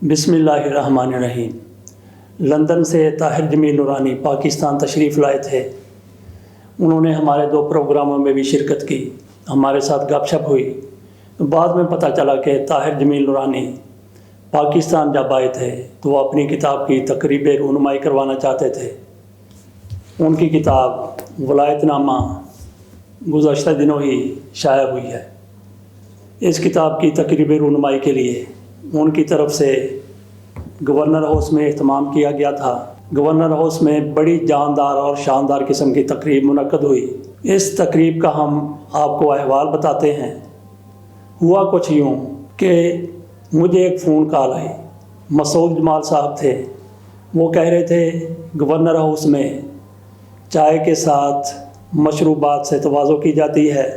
بسم اللہ الرحمن الرحیم۔ لندن سے طاہر جمیل نورانی پاکستان تشریف لائے تھے۔ انہوں نے ہمارے 2 پروگراموں میں بھی شرکت کی، ہمارے ساتھ گپ شپ ہوئی۔ تو بعد میں پتہ چلا کہ طاہر جمیل نورانی پاکستان جب آئے تھے تو وہ اپنی کتاب کی تقریب رونمائی کروانا چاہتے تھے۔ ان کی کتاب ولایت نامہ گزشتہ دنوں ہی شائع ہوئی ہے۔ اس کتاب کی تقریب رونمائی کے لیے ان کی طرف سے گورنر ہاؤس میں اہتمام کیا گیا تھا۔ گورنر ہاؤس میں بڑی جاندار اور شاندار قسم کی تقریب منعقد ہوئی۔ اس تقریب کا ہم آپ کو احوال بتاتے ہیں۔ ہوا کچھ یوں کہ مجھے ایک فون کال آئی۔ مسعود جمال صاحب تھے۔ وہ کہہ رہے تھے گورنر ہاؤس میں چائے کے ساتھ مشروبات سے تواضع کی جاتی ہے۔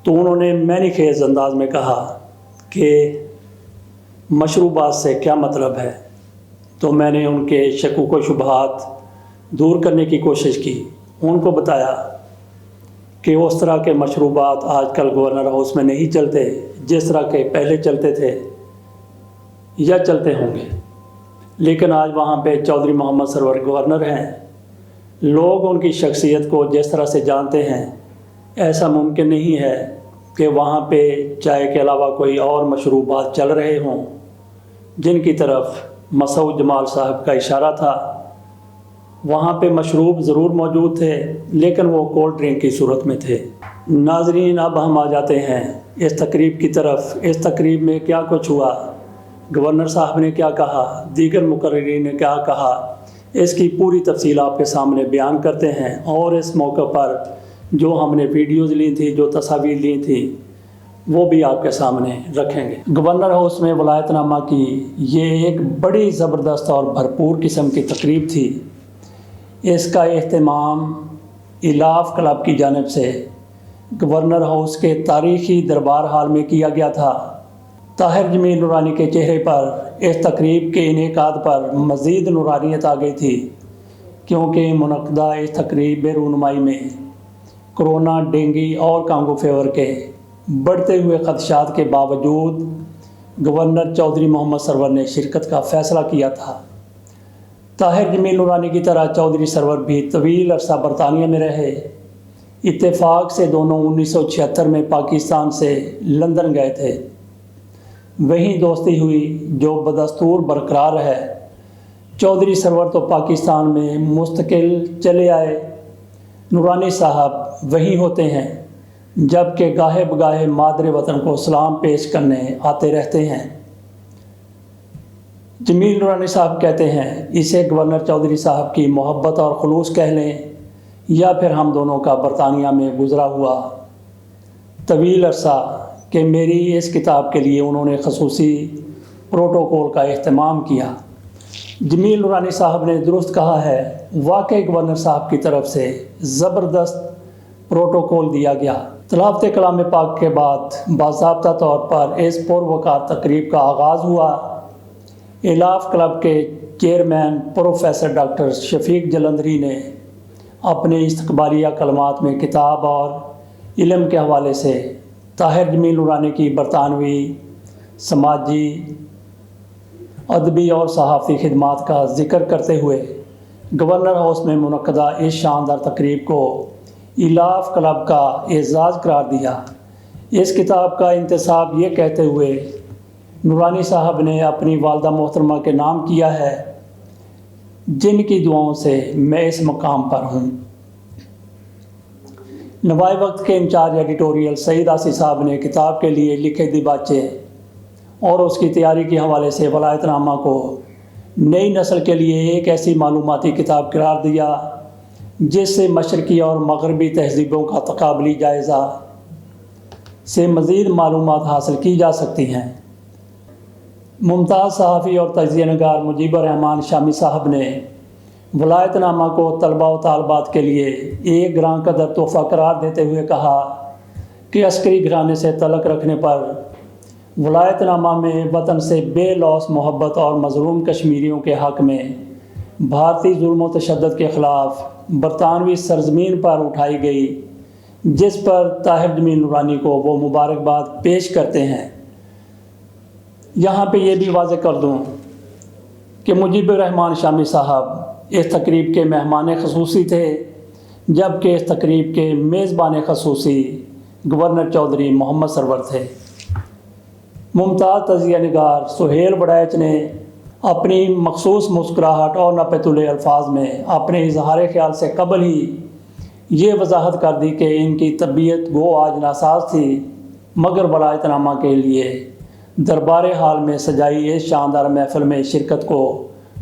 تو انہوں نے معنی خیز انداز میں کہا کہ مشروبات سے کیا مطلب ہے؟ تو میں نے ان کے شکوک و شبہات دور کرنے کی کوشش کی۔ ان کو بتایا کہ اس طرح کے مشروبات آج کل گورنر ہاؤس میں نہیں چلتے جس طرح کے پہلے چلتے تھے یا چلتے ہوں گے، لیکن آج وہاں پہ چودھری محمد سرور گورنر ہیں۔ لوگ ان کی شخصیت کو جس طرح سے جانتے ہیں، ایسا ممکن نہیں ہے کہ وہاں پہ چائے کے علاوہ کوئی اور مشروبات چل رہے ہوں، جن کی طرف مسعود جمال صاحب کا اشارہ تھا۔ وہاں پہ مشروب ضرور موجود تھے، لیکن وہ کولڈ ڈرنک کی صورت میں تھے۔ ناظرین، اب ہم آ جاتے ہیں اس تقریب کی طرف۔ اس تقریب میں کیا کچھ ہوا، گورنر صاحب نے کیا کہا، دیگر مقررین نے کیا کہا، اس کی پوری تفصیل آپ کے سامنے بیان کرتے ہیں، اور اس موقع پر جو ہم نے ویڈیوز لی تھی، جو تصاویر لی تھی، وہ بھی آپ کے سامنے رکھیں گے۔ گورنر ہاؤس میں ولایت نامہ کی یہ ایک بڑی زبردست اور بھرپور قسم کی تقریب تھی۔ اس کا اہتمام الاف کلب کی جانب سے گورنر ہاؤس کے تاریخی دربار ہال میں کیا گیا تھا۔ طاہر جمیل نورانی کے چہرے پر اس تقریب کے انعقاد پر مزید نورانیت آ گئی تھی، کیونکہ منعقدہ اس تقریب رونمائی میں کرونا، ڈینگی اور کانگو فیور کے بڑھتے ہوئے خدشات کے باوجود گورنر چودھری محمد سرور نے شرکت کا فیصلہ کیا تھا۔ طاہر جمیل نورانی کی طرح چودھری سرور بھی طویل عرصہ برطانیہ میں رہے۔ اتفاق سے دونوں 1976 میں پاکستان سے لندن گئے تھے۔ وہیں دوستی ہوئی جو بدستور برقرار ہے۔ چودھری سرور تو پاکستان میں مستقل چلے آئے، نورانی صاحب وہیں ہوتے ہیں، جبکہ گاہے بگاہے مادر وطن کو سلام پیش کرنے آتے رہتے ہیں۔ جمیل نورانی صاحب کہتے ہیں اسے گورنر چودھری صاحب کی محبت اور خلوص کہہ لیں، یا پھر ہم دونوں کا برطانیہ میں گزرا ہوا طویل عرصہ کہ میری اس کتاب کے لیے انہوں نے خصوصی پروٹوکول کا اہتمام کیا۔ جمیل نورانی صاحب نے درست کہا ہے، واقعی گورنر صاحب کی طرف سے زبردست پروٹوکول دیا گیا۔ تلاوت کلام پاک کے بعد باضابطہ طور پر اس پروقار تقریب کا آغاز ہوا۔ الاف کلب کے چیئرمین پروفیسر ڈاکٹر شفیق جلندری نے اپنے استقبالیہ کلمات میں کتاب اور علم کے حوالے سے طاہر جمیل نورانی کی برطانوی، سماجی، ادبی اور صحافتی خدمات کا ذکر کرتے ہوئے گورنر ہاؤس میں منعقدہ اس شاندار تقریب کو الاف کلب کا اعزاز قرار دیا۔ اس کتاب کا انتساب یہ کہتے ہوئے نورانی صاحب نے اپنی والدہ محترمہ کے نام کیا ہے، جن کی دعاؤں سے میں اس مقام پر ہوں۔ نوائے وقت کے انچارج ایڈیٹوریل سعید آسی صاحب نے کتاب کے لیے لکھے دیباچے اور اس کی تیاری کے حوالے سے ولایت نامہ کو نئی نسل کے لیے ایک ایسی معلوماتی کتاب قرار دیا جس سے مشرقی اور مغربی تہذیبوں کا تقابلی جائزہ سے مزید معلومات حاصل کی جا سکتی ہیں۔ ممتاز صحافی اور تجزیہ نگار مجیب الرحمان شامی صاحب نے ولایت نامہ کو طلباء و طالبات کے لیے ایک گراں قدر تحفہ قرار دیتے ہوئے کہا کہ عسکری گھرانے سے تعلق رکھنے پر ولایت نامہ میں وطن سے بے لوث محبت اور مظلوم کشمیریوں کے حق میں بھارتی ظلم و تشدد کے خلاف برطانوی سرزمین پر اٹھائی گئی، جس پر طاہر جمیل نورانی کو وہ مبارکباد پیش کرتے ہیں۔ یہاں پہ یہ بھی واضح کر دوں کہ مجیب الرحمان شامی صاحب اس تقریب کے مہمان خصوصی تھے، جبکہ اس تقریب کے میزبان خصوصی گورنر چودھری محمد سرور تھے۔ ممتاز تجزیہ نگار سہیل وڑائچ نے اپنی مخصوص مسکراہٹ اور نپے تلے الفاظ میں اپنے اظہار خیال سے قبل ہی یہ وضاحت کر دی کہ ان کی طبیعت گو آج ناساز تھی، مگر ولایت نامہ کے لیے دربار حال میں سجائی اس شاندار محفل میں شرکت کو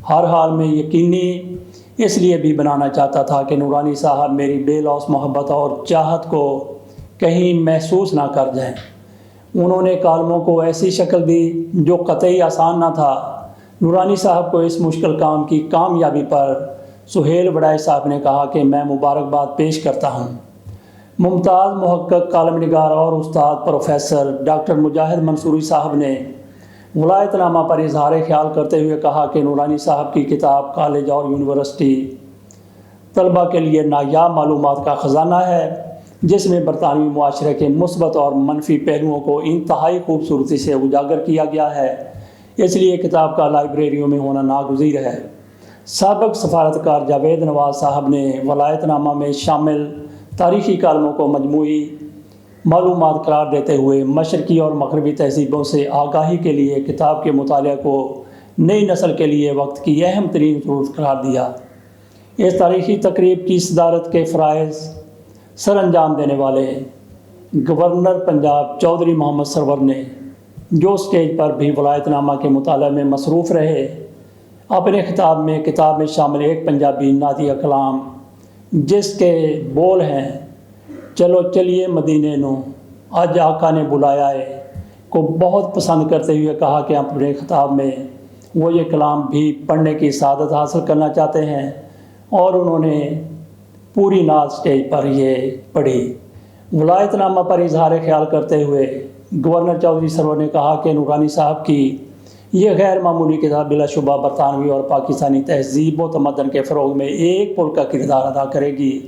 ہر حال میں یقینی اس لیے بھی بنانا چاہتا تھا کہ نورانی صاحب میری بے لوث محبت اور چاہت کو کہیں محسوس نہ کر جائیں۔ انہوں نے کالموں کو ایسی شکل دی جو قطعی آسان نہ تھا۔ نورانی صاحب کو اس مشکل کام کی کامیابی پر سہیل وڑائچ صاحب نے کہا کہ میں مبارکباد پیش کرتا ہوں۔ ممتاز محقق، کالم نگار اور استاد پروفیسر ڈاکٹر مجاہد منصوری صاحب نے ولایت نامہ پر اظہار خیال کرتے ہوئے کہا کہ نورانی صاحب کی کتاب کالج اور یونیورسٹی طلباء کے لیے نایاب معلومات کا خزانہ ہے، جس میں برطانوی معاشرے کے مثبت اور منفی پہلوؤں کو انتہائی خوبصورتی سے اجاگر کیا گیا ہے، اس لیے کتاب کا لائبریریوں میں ہونا ناگزیر ہے۔ سابق سفارتکار جاوید نواز صاحب نے ولایت نامہ میں شامل تاریخی کالموں کو مجموعی معلومات قرار دیتے ہوئے مشرقی اور مغربی تہذیبوں سے آگاہی کے لیے کتاب کے مطالعہ کو نئی نسل کے لیے وقت کی اہم ترین ضرورت قرار دیا۔ اس تاریخی تقریب کی صدارت کے فرائض سر انجام دینے والے گورنر پنجاب چودھری محمد سرور نے، جو اسٹیج پر بھی ولایت نامہ کے مطالعہ میں مصروف رہے، اپنے خطاب میں کتاب میں شامل ایک پنجابی نعتیہ کلام جس کے بول ہیں چلو چلیے مدینے نو آج آقا نے بلایا ہے کو بہت پسند کرتے ہوئے کہا کہ اپنے خطاب میں وہ یہ کلام بھی پڑھنے کی سعادت حاصل کرنا چاہتے ہیں، اور انہوں نے پوری نعت اسٹیج پر یہ پڑھی۔ ولایت نامہ پر اظہار خیال کرتے ہوئے گورنر چودھری سرور نے کہا کہ نورانی صاحب کی یہ غیر معمولی کتاب بلا شبہ برطانوی اور پاکستانی تہذیب و تمدن کے فروغ میں ایک پل کا کردار ادا کرے گی۔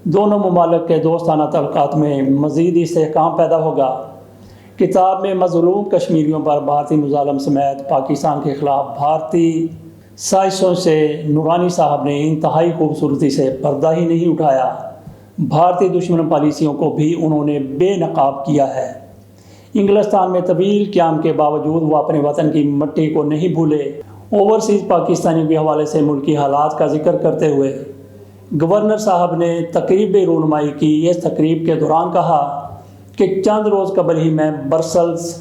دونوں ممالک کے دوستانہ تعلقات میں مزید استحکام پیدا ہوگا۔ کتاب میں مظلوم کشمیریوں پر بھارتی مظالم سمیت پاکستان کے خلاف بھارتی سازشوں سے نورانی صاحب نے انتہائی خوبصورتی سے پردہ ہی نہیں اٹھایا، بھارتی دشمن پالیسیوں کو بھی انہوں نے بے نقاب کیا ہے۔ انگلستان میں طویل قیام کے باوجود وہ اپنے وطن کی مٹی کو نہیں بھولے۔ اوورسیز پاکستانیوں کے حوالے سے ملکی حالات کا ذکر کرتے ہوئے گورنر صاحب نے تقریب رونمائی کی اس تقریب کے دوران کہا کہ چند روز قبل ہی میں برسلز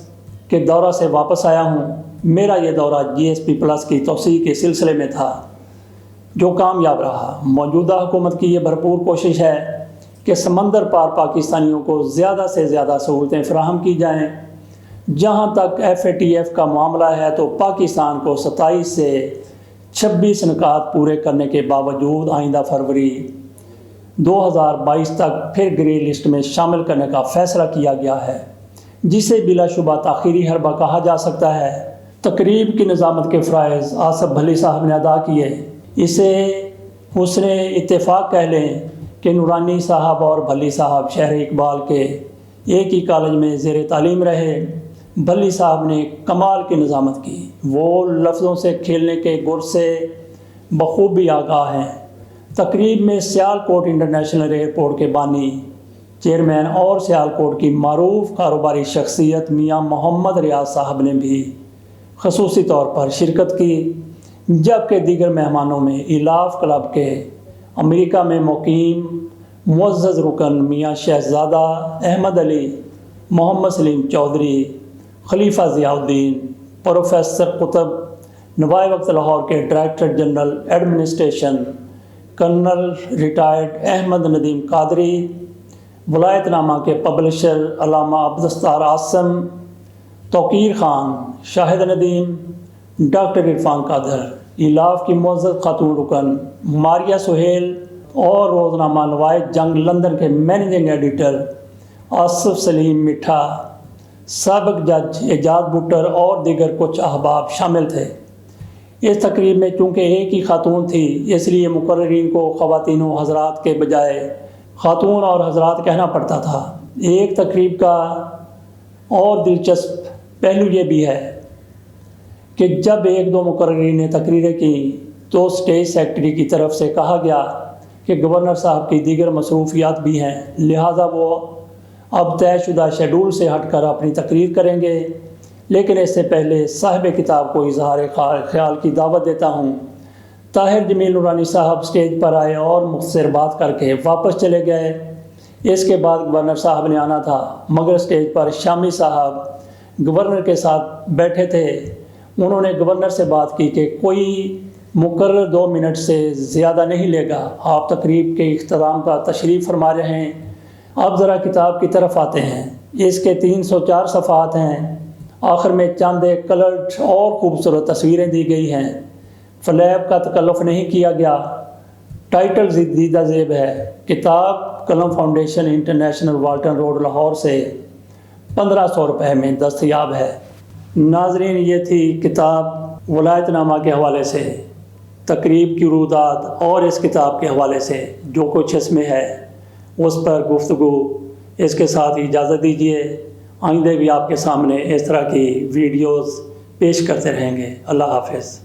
کے دورہ سے واپس آیا ہوں۔ میرا یہ دورہ GSP+ کی توسیع کے سلسلے میں تھا، جو کامیاب رہا۔ موجودہ حکومت کی یہ بھرپور کوشش ہے کہ سمندر پار پاکستانیوں کو زیادہ سے زیادہ سہولتیں فراہم کی جائیں۔ جہاں تک FATF کا معاملہ ہے تو پاکستان کو 27 سے 26 نکات پورے کرنے کے باوجود آئندہ فروری 2022 تک پھر گرے لسٹ میں شامل کرنے کا فیصلہ کیا گیا ہے، جسے بلا شبہ تاخیری حربہ کہا جا سکتا ہے۔ تقریب کی نظامت کے فرائض آصف بھلی صاحب نے ادا کیے۔ اسے حسن اتفاق کہہ لیں کہ نورانی صاحب اور بھلی صاحب شہر اقبال کے ایک ہی کالج میں زیر تعلیم رہے۔ بھلی صاحب نے کمال کی نظامت کی، وہ لفظوں سے کھیلنے کے گر سے بخوبی آگاہ ہیں۔ تقریب میں سیالکوٹ انٹرنیشنل ایئرپورٹ کے بانی، چیئرمین اور سیالکوٹ کی معروف کاروباری شخصیت میاں محمد ریاض صاحب نے بھی خصوصی طور پر شرکت کی، جبکہ دیگر مہمانوں میں ایلاف کلب کے امریکہ میں مقیم معزز رکن میاں شہزادہ احمد علی، محمد سلیم چودھری، خلیفہ ضیاء الدین، پروفیسر قطب، نوائے وقت لاہور کے director general administration colonel retired Ahmed Nadeem Qadri, Wilayat Nama کے پبلشر علامہ عبدالستار عاصم، توقیر خان، شاہد ندیم، ڈاکٹر عرفان قادر، ایلاف کی معزز خاتون رکن ماریہ سہیل اور روزنامہ نوائے جنگ لندن کے مینیجنگ ایڈیٹر آصف سلیم میٹھا، سابق جج اعجاز بٹر اور دیگر کچھ احباب شامل تھے۔ اس تقریب میں چونکہ ایک ہی خاتون تھی، اس لیے مقررین کو خواتین و حضرات کے بجائے خاتون اور حضرات کہنا پڑتا تھا۔ ایک تقریب کا اور دلچسپ پہلو یہ بھی ہے کہ جب ایک دو مقررین نے تقریریں کی تو اسٹیج سیکرٹری کی طرف سے کہا گیا کہ گورنر صاحب کی دیگر مصروفیات بھی ہیں، لہٰذا وہ اب طے شدہ شیڈول سے ہٹ کر اپنی تقریر کریں گے، لیکن اس سے پہلے صاحب کتاب کو اظہار خیال کی دعوت دیتا ہوں۔ طاہر جمیل نورانی صاحب اسٹیج پر آئے اور مختصر بات کر کے واپس چلے گئے۔ اس کے بعد گورنر صاحب نے آنا تھا، مگر اسٹیج پر شامی صاحب گورنر کے ساتھ بیٹھے تھے۔ انہوں نے گورنر سے بات کی کہ کوئی مقرر 2 منٹ سے زیادہ نہیں لے گا، آپ تقریب کے اختتام کا تشریف فرما رہے ہیں، اب ذرا کتاب کی طرف آتے ہیں۔ اس کے 304 صفحات ہیں، آخر میں چند ایک کلرڈ اور خوبصورت تصویریں دی گئی ہیں، فلیب کا تکلف نہیں کیا گیا۔ ٹائٹل دیدہ زیب ہے، کتاب قلم foundation international Walton road Lahore سے 1500 روپے میں دستیاب ہے۔ ناظرین، یہ تھی کتاب ولایت نامہ کے حوالے سے تقریب کی رویداد اور اس کتاب کے حوالے سے جو کچھ اس میں ہے اس پر گفتگو۔ اس کے ساتھ اجازت دیجیے، آئندہ بھی آپ کے سامنے اس طرح کی ویڈیوز پیش کرتے رہیں گے۔ اللہ حافظ۔